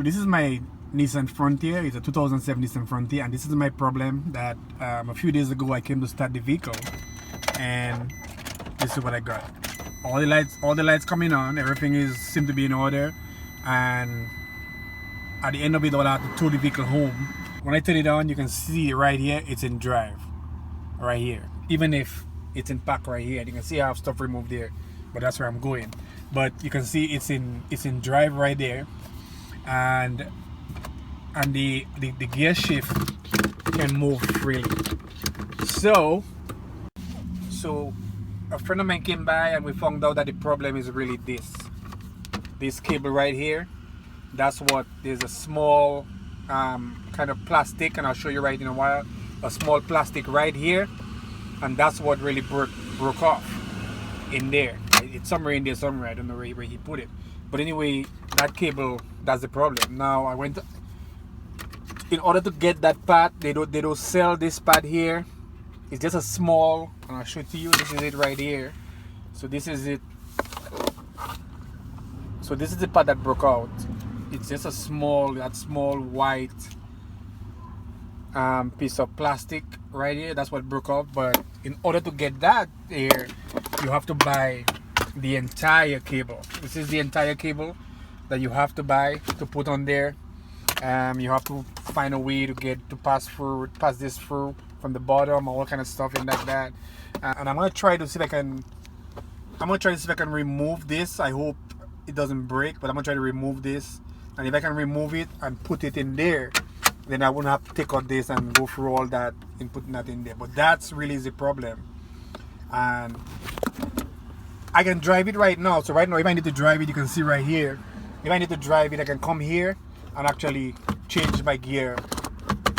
this is my Nissan Frontier. It's a 2007 Nissan Frontier, and this is my problem that a few days ago I came to start the vehicle, and this is what I got. All the lights coming on, everything seemed to be in order, and at the end of it all, I had to tow the vehicle home. When I turn it on, you can see right here, it's in drive, right here. Even if it's in park right here, you can see I have stuff removed there, but that's where I'm going. But you can see it's in drive right there, and the gear shift can move freely. So a friend of mine came by and we found out that the problem is really this cable right here. That's what, there's a small kind of plastic, and I'll show you right in a while, a small plastic right here, and that's what really broke off in there. It's somewhere in there somewhere, I don't know where he put it, but anyway, that cable, that's the problem. Now I went in order to get that part, they don't sell this part here. It's just a small, and I'll show it to you. This is it right here. So this is it. So this is the part that broke out. It's just a small white piece of plastic right here. That's what broke off. But in order to get that here, you have to buy the entire cable. This is the entire cable that you have to buy to put on there. You have to find a way to pass this through from the bottom, all kind of stuff and like that. And I'm gonna try to see if I can remove this. I hope it doesn't break, but I'm gonna try to remove this. And if I can remove it and put it in there, then I wouldn't have to take out this and go through all that and putting that in there. But that's really the problem. And I can drive it right now. So right now, if I need to drive it, you can see right here. If I need to drive it, I can come here and actually change my gear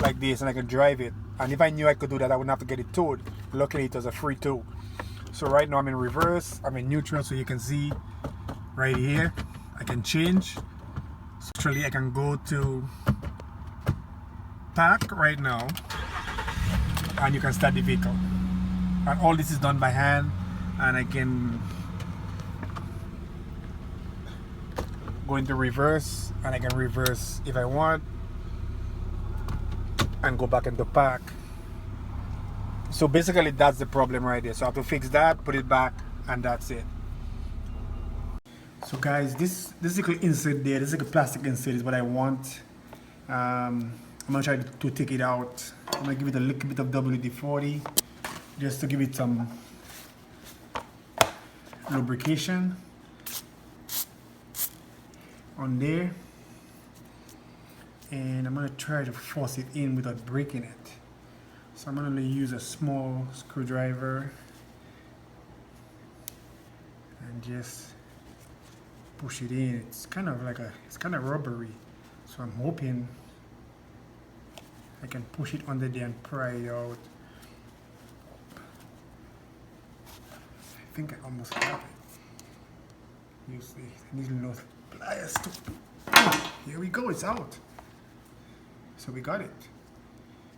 like this, and I can drive it. And if I knew I could do that, I wouldn't have to get it towed. Luckily, it was a free tow. So right now I'm in reverse, I'm in neutral, so you can see right here, I can change. So actually I can go to park right now, and you can start the vehicle. And all this is done by hand, and I can go into reverse, and I can reverse if I want, and go back into park. So basically that's the problem right there. So I have to fix that, put it back, and that's it. So guys, this little insert there, this little plastic insert is what I want. I'm gonna try to take it out. I'm gonna give it a little bit of WD-40 just to give it some lubrication on there. And I'm gonna try to force it in without breaking it. So I'm gonna use a small screwdriver and just push it in. It's kind of rubbery. So I'm hoping I can push it under there and pry it out. I think I almost have it. Use the needle nose pliers to. Here we go, it's out. So we got it.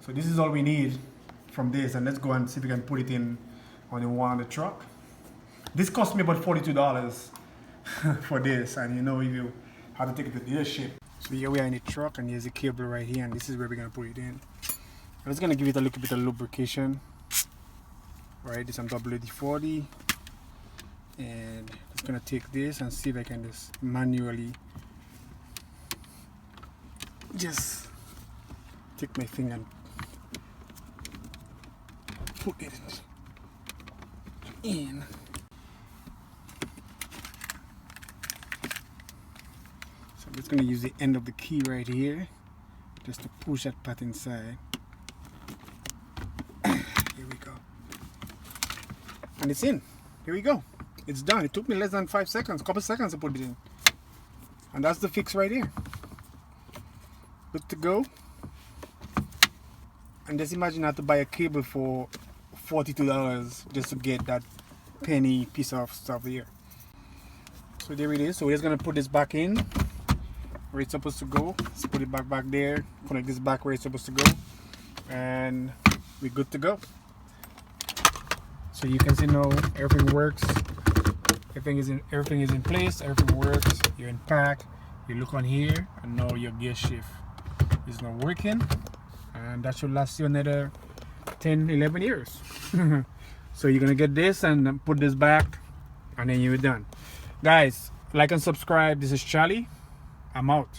So this is all we need from this, and let's go and see if we can put it in on the one on the truck. This cost me about $42 for this, and you know, if you have to take it to the dealership. So here we are in the truck, and here's the cable right here, and this is where we're gonna put it in. I'm just gonna give it a little bit of lubrication. Right, this some WD-40, and just gonna take this and see if I can just manually just take my finger and put it in. So I'm just going to use the end of the key right here just to push that part inside. Here we go. And it's in. Here we go. It's done. It took me less than 5 seconds, a couple seconds to put it in. And that's the fix right here. Good to go. And just imagine I have to buy a cable for $42 just to get that penny piece of stuff here. So there it is. So we're just gonna put this back in where it's supposed to go. Let's put it back there. Connect this back where it's supposed to go, and we're good to go. So you can see now everything works. Everything is in place. Everything works. You're in park. You look on here and now your gear shift is not working, and that should last you another 10-11 years. So you're gonna get this and put this back, and then you're done. Guys, like and subscribe. This is Charlie. I'm out.